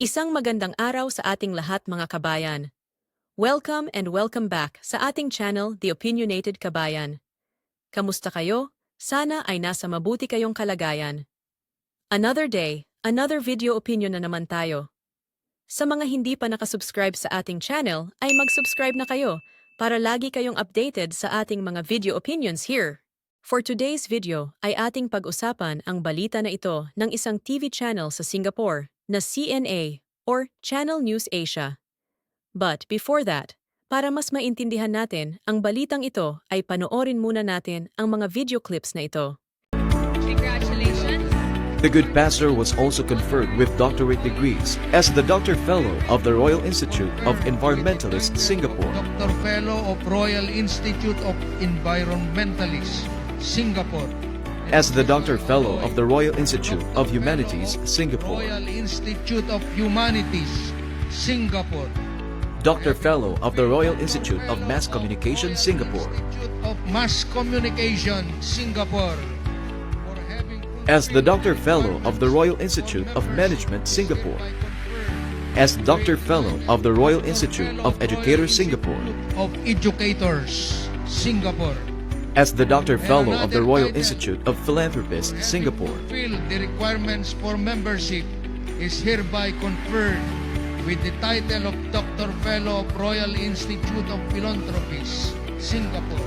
Isang magandang araw sa ating lahat mga kabayan. Welcome and welcome back sa ating channel, The Opinionated Kabayan. Kamusta kayo? Sana ay nasa mabuti kayong kalagayan. Another day, another video opinion na naman tayo. Sa mga hindi pa nakasubscribe sa ating channel, ay mag-subscribe na kayo para lagi kayong updated sa ating mga video opinions here. For today's video ay ating pag-usapan ang balita na ito ng isang TV channel sa Singapore na CNA or Channel News Asia. But before that, para mas maintindihan natin ang balitang ito ay panoorin muna natin ang mga video clips na ito. Congratulations. The good pastor was also conferred with doctorate degrees as the Doctor Fellow of the Royal Institute of Environmentalists, Singapore. Doctor Fellow of Royal Institute of Environmentalists, Singapore. As the Doctor Fellow of the Royal Institute of Humanities, Singapore. Royal Institute of Humanities, Singapore. Doctor Fellow of the Royal Institute of Mass Communication, Singapore. Institute of Mass Communication, Singapore. For having As the Doctor Fellow of the Royal Institute of Management, Singapore. As Doctor Fellow of the Royal Institute of Educators, Singapore. of Educators, Singapore. As the Doctor Fellow of the Royal Institute of Philanthropists, Singapore. Fulfill the requirements for membership is hereby conferred with the title of Doctor Fellow of Royal Institute of Philanthropists, Singapore.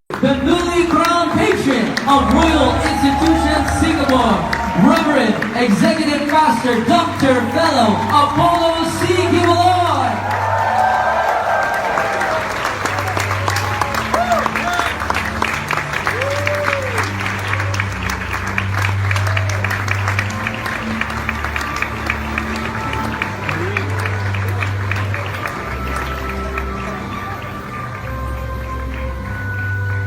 The newly crowned patron of Royal Institution Singapore, Reverend Executive Master Dr. Fellow Apollo C. Quiboloy.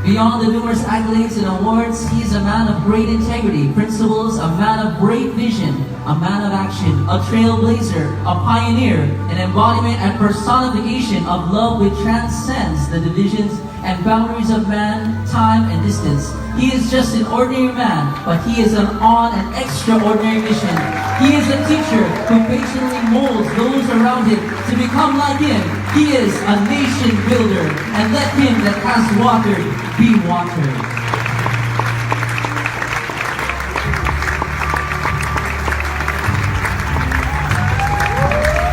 Beyond the numerous accolades and awards, he is a man of great integrity, principles, a man of great vision, a man of action, a trailblazer, a pioneer, an embodiment and personification of love which transcends the divisions and boundaries of man, time, and distance. He is just an ordinary man, but he is on an extraordinary mission. He is a teacher who patiently molds those around him to become like him. He is a nation builder, and let him that has watered be watered.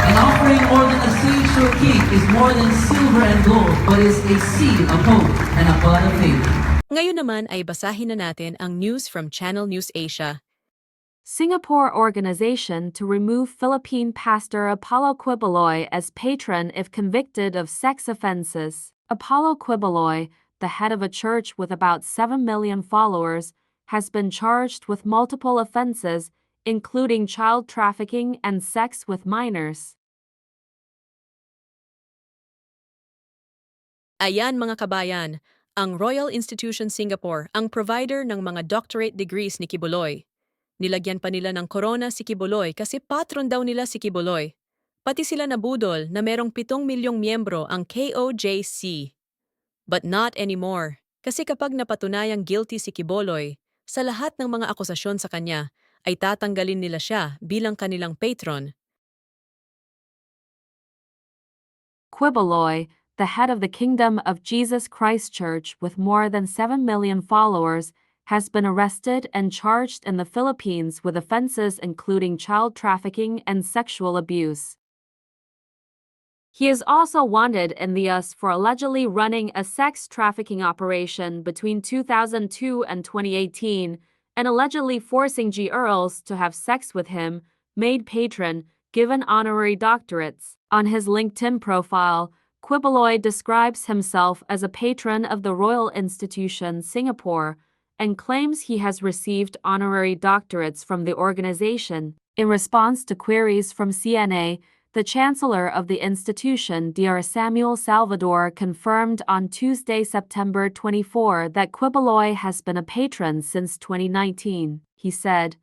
An offering more than a sage to a king is more than silver and gold, but is a seed of hope and a bud of faith. Ngayon naman ay basahin na natin ang news from Channel News Asia. Singapore organization to remove Philippine pastor Apollo Quiboloy as patron if convicted of sex offenses. Apollo Quiboloy, the head of a church with about 7 million followers, has been charged with multiple offenses, including child trafficking and sex with minors. Ayan mga kabayan, ang Royal Institution Singapore ang provider ng mga doctorate degrees ni Quiboloy. Nilagyan pa nila ng Korona si Quiboloy kasi patron daw nila si Quiboloy. Pati sila nabudol na merong 7 milyong miyembro ang kojc. But not anymore, kasi kapag napatunayang guilty si Quiboloy, sa lahat ng mga akusasyon sa kanya, ay tatanggalin nila siya bilang kanilang patron. Quiboloy, the head of the Kingdom of Jesus Christ Church with more than 7 million followers, has been arrested and charged in the Philippines with offenses including child trafficking and sexual abuse. He is also wanted in the US for allegedly running a sex trafficking operation between 2002 and 2018 and allegedly forcing girls to have sex with him, made patron, given honorary doctorates. On his LinkedIn profile, Quiboloy describes himself as a patron of the Royal Institution Singapore and claims he has received honorary doctorates from the organization. In response to queries from CNA, the Chancellor of the institution, Dr. Samuel Salvador, confirmed on Tuesday, September 24, that Quiboloy has been a patron since 2019. He said,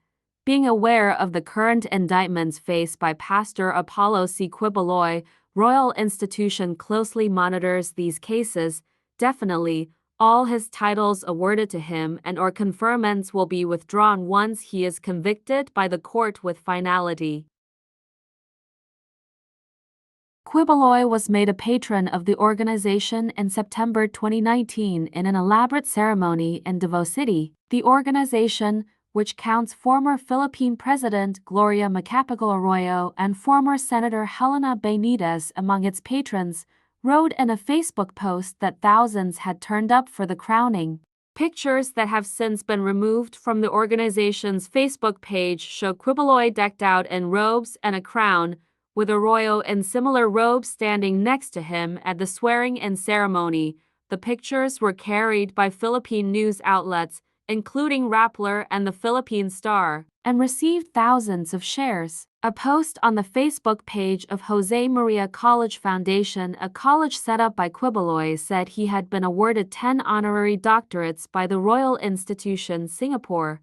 being aware of the current indictments faced by Pastor Apollo C. Quiboloy, Royal Institution closely monitors these cases. Definitely, all his titles awarded to him and/or conferments will be withdrawn once he is convicted by the court with finality. Quiboloy was made a patron of the organization in September 2019 in an elaborate ceremony in Davao City. The organization, which counts former Philippine President Gloria Macapagal Arroyo and former Senator Helena Benitez among its patrons, wrote in a Facebook post that thousands had turned up for the crowning. Pictures that have since been removed from the organization's Facebook page show Quiboloy decked out in robes and a crown, with Arroyo in similar robes standing next to him at the swearing-in ceremony. The pictures were carried by Philippine news outlets, including Rappler and the Philippine Star, and received thousands of shares. A post on the Facebook page of Jose Maria College Foundation, a college set up by Quiboloy, said he had been awarded 10 honorary doctorates by the Royal Institution, Singapore.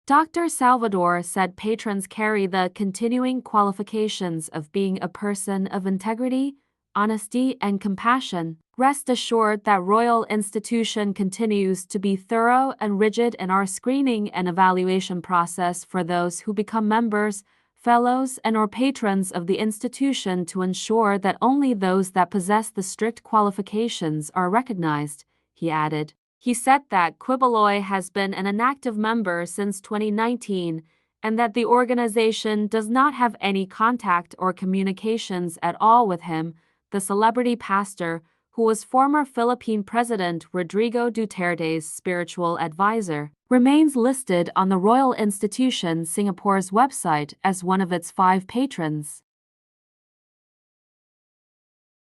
Dr. Salvador said patrons carry the continuing qualifications of being a person of integrity, honesty, and compassion. Rest assured that Royal Institution continues to be thorough and rigid in our screening and evaluation process for those who become members, fellows, and/or patrons of the institution to ensure that only those that possess the strict qualifications are recognized, he added. He said that Quiboloy has been an inactive member since 2019 and that the organization does not have any contact or communications at all with him. The celebrity pastor, who was former Philippine President Rodrigo Duterte's spiritual advisor, remains listed on the Royal Institution Singapore's website as one of its 5 patrons.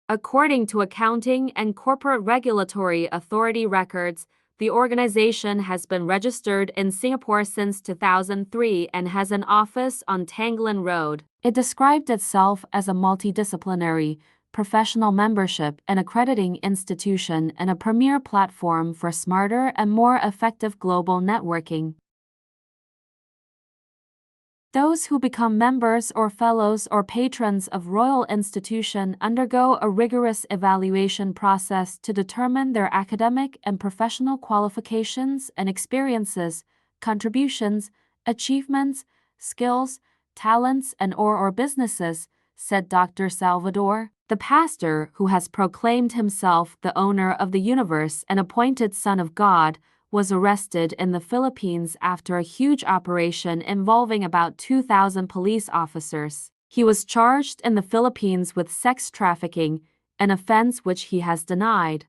According to Accounting and Corporate Regulatory Authority records, the organization has been registered in Singapore since 2003 and has an office on Tanglin Road. It described itself as a multidisciplinary, professional membership and accrediting institution and a premier platform for smarter and more effective global networking. Those who become members or fellows or patrons of Royal Institution undergo a rigorous evaluation process to determine their academic and professional qualifications and experiences, contributions, achievements, skills, talents, and/or businesses, said Dr. Salvador. The pastor, who has proclaimed himself the owner of the universe and appointed Son of God, was arrested in the Philippines after a huge operation involving about 2,000 police officers. He was charged in the Philippines with sex trafficking, an offense which he has denied.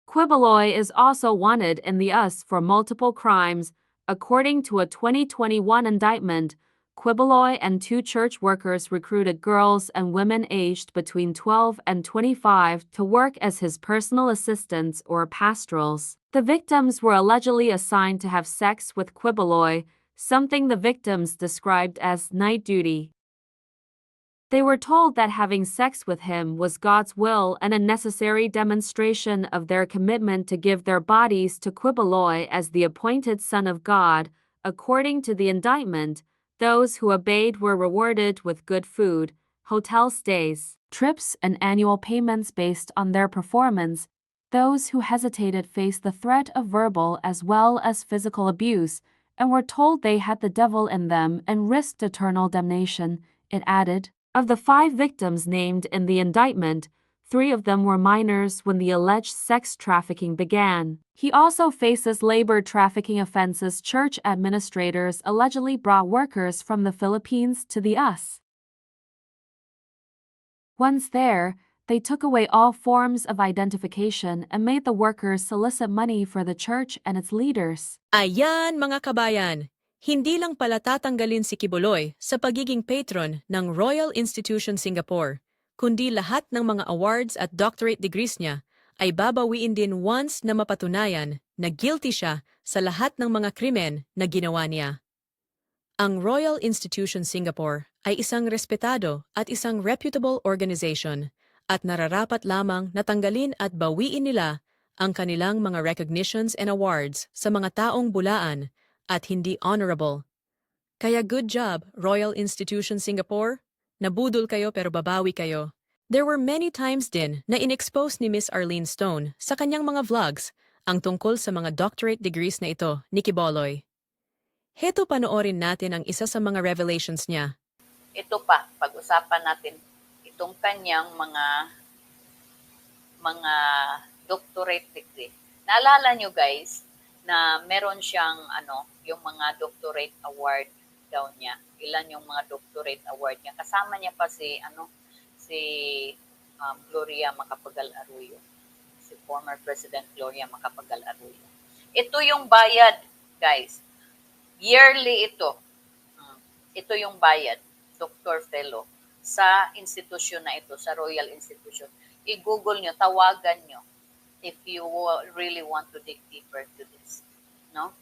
Quiboloy is also wanted in the US for multiple crimes. According to a 2021 indictment, Quiboloy and 2 church workers recruited girls and women aged between 12 and 25 to work as his personal assistants or pastorals. The victims were allegedly assigned to have sex with Quiboloy, something the victims described as night duty. They were told that having sex with him was God's will and a necessary demonstration of their commitment to give their bodies to Quiboloy as the appointed Son of God. According to the indictment, those who obeyed were rewarded with good food, hotel stays, trips, and annual payments based on their performance. Those who hesitated faced the threat of verbal as well as physical abuse and were told they had the devil in them and risked eternal damnation, it added. Of the 5 victims named in the indictment, 3 of them were minors when the alleged sex trafficking began. He also faces labor trafficking offenses. Church administrators allegedly brought workers from the Philippines to the US. Once there, they took away all forms of identification and made the workers solicit money for the church and its leaders. Ayan mga kabayan! Hindi lang pala tatanggalin si Quiboloy sa pagiging patron ng Royal Institution Singapore, kundi lahat ng mga awards at doctorate degrees niya ay babawiin din once na mapatunayan na guilty siya sa lahat ng mga krimen na ginawa niya. Ang Royal Institution Singapore ay isang respetado at isang reputable organization at nararapat lamang natanggalin at bawiin nila ang kanilang mga recognitions and awards sa mga taong bulaan at hindi honorable. Kaya good job, Royal Institution Singapore. Nabudol kayo pero babawi kayo. There were many times din na inexpose ni Miss Arlene Stone sa kanyang mga vlogs ang tungkol sa mga doctorate degrees na ito ni Quiboloy. Heto panoorin natin ang isa sa mga revelations niya. ito pa, pag-usapan natin itong kanyang mga doctorate degree. Naalala nyo guys, na meron siyang yung mga doctorate award daw niya. Ilan yung mga doctorate award niya. Kasama niya pa si Gloria Macapagal-Arroyo. Si former President Gloria Macapagal-Arroyo. Ito yung bayad, guys. Yearly ito. Ito yung bayad, Dr. Fellow, sa institusyon na ito, sa Royal Institution. I-google nyo, tawagan nyo if you really want to dig deeper to this. No?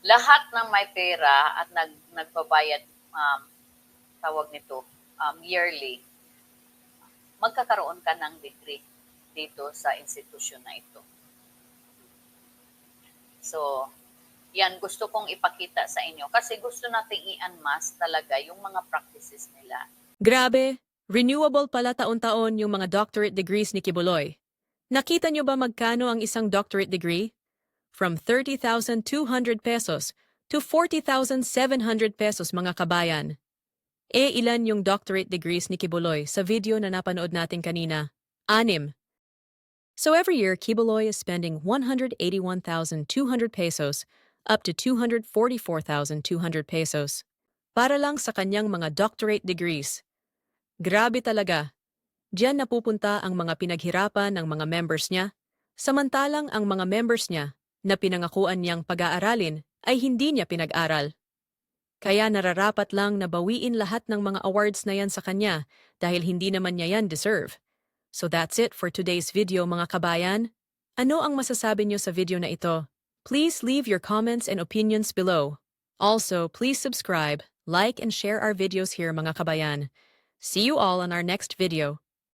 Lahat ng may pera at nagbabayad, tawag nito, yearly, magkakaroon ka ng degree dito sa institusyon na ito. So, yan, gusto kong ipakita sa inyo kasi gusto nating i-unmask talaga yung mga practices nila. Grabe, renewable pala taon-taon yung mga doctorate degrees ni Quiboloy. Nakita nyo ba magkano ang isang doctorate degree? From 30,200 pesos to 40,700 pesos mga kabayan. Ilan yung doctorate degrees ni Quiboloy sa video na napanood natin kanina? 6. So every year, Quiboloy is spending 181,200 pesos up to 244,200 pesos para lang sa kanyang mga doctorate degrees. Grabe talaga. Diyan napupunta ang mga pinaghirapan ng mga members niya, samantalang ang mga members niya na pinangakuan niyang pag-aaralin ay hindi niya pinag-aral. Kaya nararapat lang na bawiin lahat ng mga awards na yan sa kanya dahil hindi naman niya yan deserve. So that's it for today's video mga kabayan. Ano ang masasabi niyo sa video na ito? Please leave your comments and opinions below. Also, please subscribe, like and share our videos here mga kabayan. See you all on our next video.